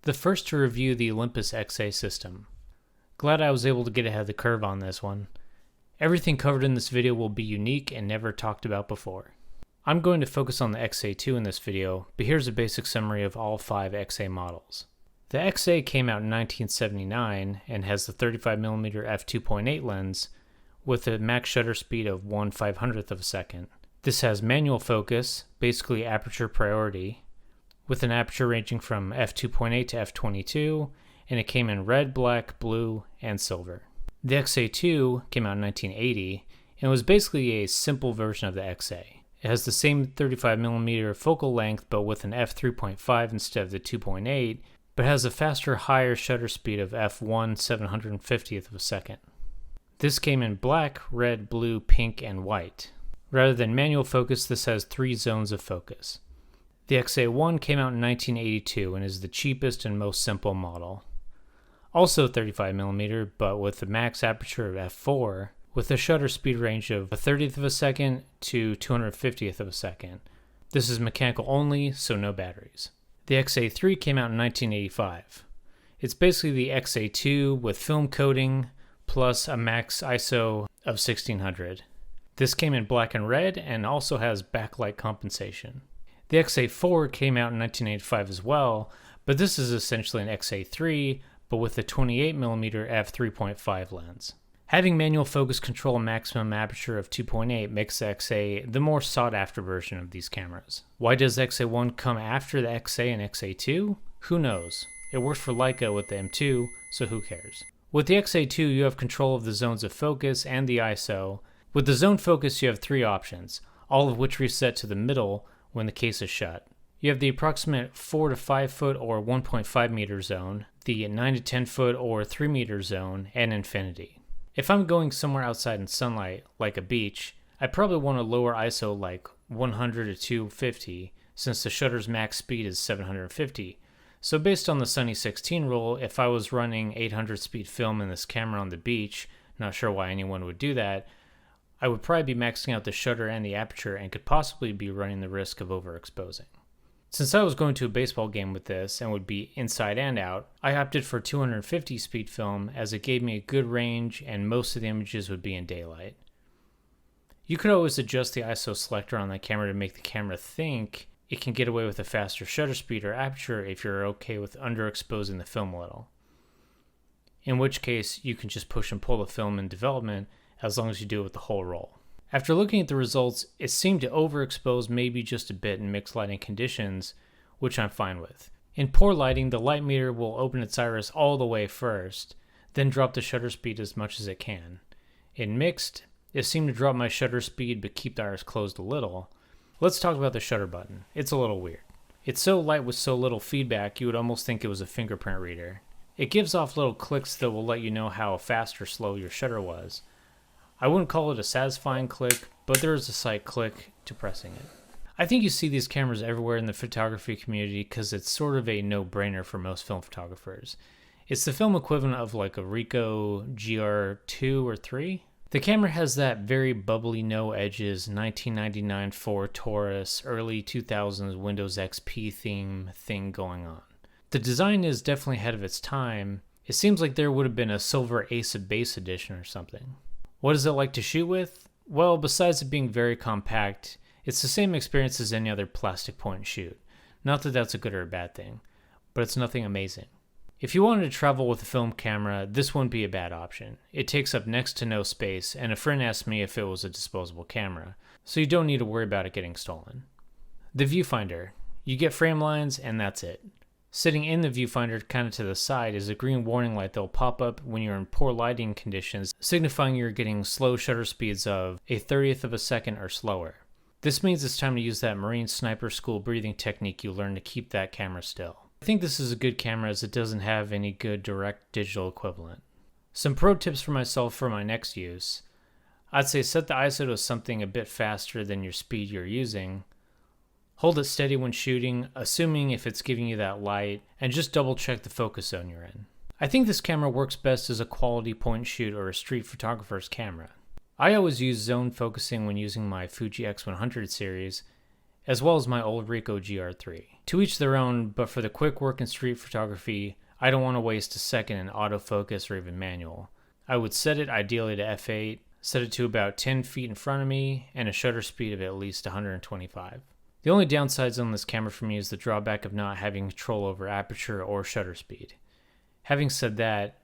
the first to review the Olympus XA system. Glad I was able to get ahead of the curve on this one. Everything covered in this video will be unique and never talked about before. I'm going to focus on the XA2 in this video, but here's a basic summary of all 5 XA models. The XA came out in 1979 and has the 35mm f2.8 lens with a max shutter speed of 1/500th of a second. This has manual focus, basically aperture priority, with an aperture ranging from f2.8 to f22, and it came in red, black, blue, and silver. The XA2 came out in 1980 and was basically a simple version of the XA. It has the same 35mm focal length but with an f3.5 instead of the 2.8, but has a faster, higher shutter speed of f1/750th of a second. This came in black, red, blue, pink, and white. Rather than manual focus, this has 3 zones of focus. The XA1 came out in 1982 and is the cheapest and most simple model. Also 35mm, but with the max aperture of f4, with a shutter speed range of 1/30th of a second to 250th of a second. This is mechanical only, so no batteries. The XA3 came out in 1985. It's basically the XA2 with film coating plus a max ISO of 1600. This came in black and red and also has backlight compensation. The XA4 came out in 1985 as well, but this is essentially an XA3 but with a 28mm f3.5 lens. Having manual focus control and maximum aperture of 2.8 makes the XA the more sought after version of these cameras. Why does the XA1 come after the XA and XA2? Who knows? It works for Leica with the M2, so who cares? With the XA2 you have control of the zones of focus and the ISO. With the zone focus you have 3 options, all of which reset to the middle when the case is shut. You have the approximate 4 to 5 foot or 1.5 meter zone, the 9 to 10 foot or 3 meter zone, and infinity. If I'm going somewhere outside in sunlight, like a beach, I probably want a lower ISO like 100 to 250 since the shutter's max speed is 750. So based on the Sunny 16 rule, if I was running 800 speed film in this camera on the beach, not sure why anyone would do that, I would probably be maxing out the shutter and the aperture and could possibly be running the risk of overexposing. Since I was going to a baseball game with this and would be inside and out, I opted for 250 speed film as it gave me a good range and most of the images would be in daylight. You could always adjust the ISO selector on the camera to make the camera think it can get away with a faster shutter speed or aperture if you're okay with underexposing the film a little. In which case, you can just push and pull the film in development as long as you do it with the whole roll. After looking at the results, it seemed to overexpose maybe just a bit in mixed lighting conditions, which I'm fine with. In poor lighting, the light meter will open its iris all the way first, then drop the shutter speed as much as it can. In mixed, it seemed to drop my shutter speed but keep the iris closed a little. Let's talk about the shutter button. It's a little weird. It's so light with so little feedback you would almost think it was a fingerprint reader. It gives off little clicks that will let you know how fast or slow your shutter was. I wouldn't call it a satisfying click, but there is a slight click to pressing it. I think you see these cameras everywhere in the photography community because it's sort of a no-brainer for most film photographers. It's the film equivalent of like a Ricoh GR2 or 3. The camera has that very bubbly no edges 1999 Ford Taurus, early 2000s Windows XP theme thing going on. The design is definitely ahead of its time. It seems like there would have been a silver Ace of Base edition or something. What is it like to shoot with? Well, besides it being very compact, it's the same experience as any other plastic point and shoot. Not that that's a good or a bad thing, but it's nothing amazing. If you wanted to travel with a film camera, this wouldn't be a bad option. It takes up next to no space, and a friend asked me if it was a disposable camera, so you don't need to worry about it getting stolen. The viewfinder. You get frame lines, and that's it. Sitting in the viewfinder kind of to the side is a green warning light that will pop up when you're in poor lighting conditions, signifying you're getting slow shutter speeds of 1/30th of a second or slower. This means it's time to use that Marine Sniper School breathing technique you learned to keep that camera still. I think this is a good camera as it doesn't have any good direct digital equivalent. Some pro tips for myself for my next use. I'd say set the ISO to something a bit faster than your speed you're using. Hold it steady when shooting, assuming if it's giving you that light, and just double check the focus zone you're in. I think this camera works best as a quality point and shoot or a street photographer's camera. I always use zone focusing when using my Fuji X100 series, as well as my old Ricoh GR3. To each their own, but for the quick work in street photography, I don't want to waste a second in autofocus or even manual. I would set it ideally to f8, set it to about 10 feet in front of me, and a shutter speed of at least 125. The only downsides on this camera for me is the drawback of not having control over aperture or shutter speed. Having said that,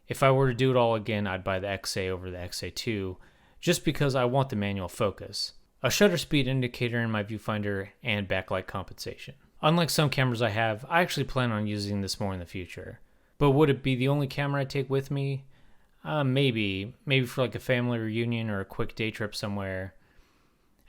if I were to do it all again, I'd buy the XA over the XA2, just because I want the manual focus, a shutter speed indicator in my viewfinder, and backlight compensation. Unlike some cameras I have, I actually plan on using this more in the future. But would it be the only camera I take with me? Maybe for like a family reunion or a quick day trip somewhere.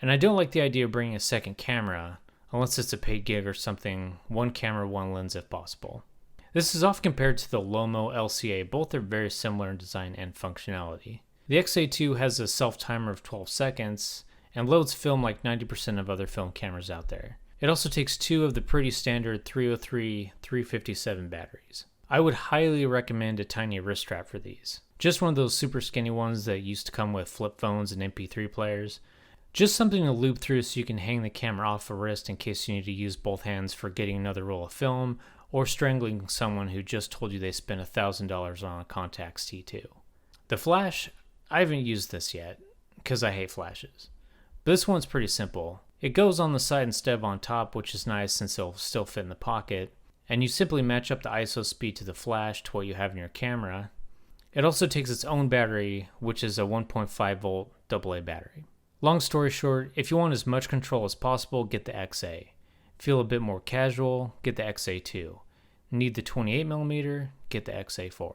And I don't like the idea of bringing a second camera, unless it's a paid gig or something, one camera, one lens if possible. This is often compared to the Lomo LCA, both are very similar in design and functionality. The XA2 has a self-timer of 12 seconds, and loads film like 90% of other film cameras out there. It also takes two of the pretty standard 303/357 batteries. I would highly recommend a tiny wrist strap for these. Just one of those super skinny ones that used to come with flip phones and MP3 players. Just something to loop through so you can hang the camera off a wrist in case you need to use both hands for getting another roll of film or strangling someone who just told you they spent $1,000 on a Contax T2. The flash, I haven't used this yet because I hate flashes. But this one's pretty simple. It goes on the side instead of on top, which is nice since it'll still fit in the pocket, and you simply match up the ISO speed to the flash to what you have in your camera. It also takes its own battery, which is a 1.5 volt AA battery. Long story short, if you want as much control as possible, get the XA. Feel a bit more casual, get the XA2. Need the 28mm, get the XA4.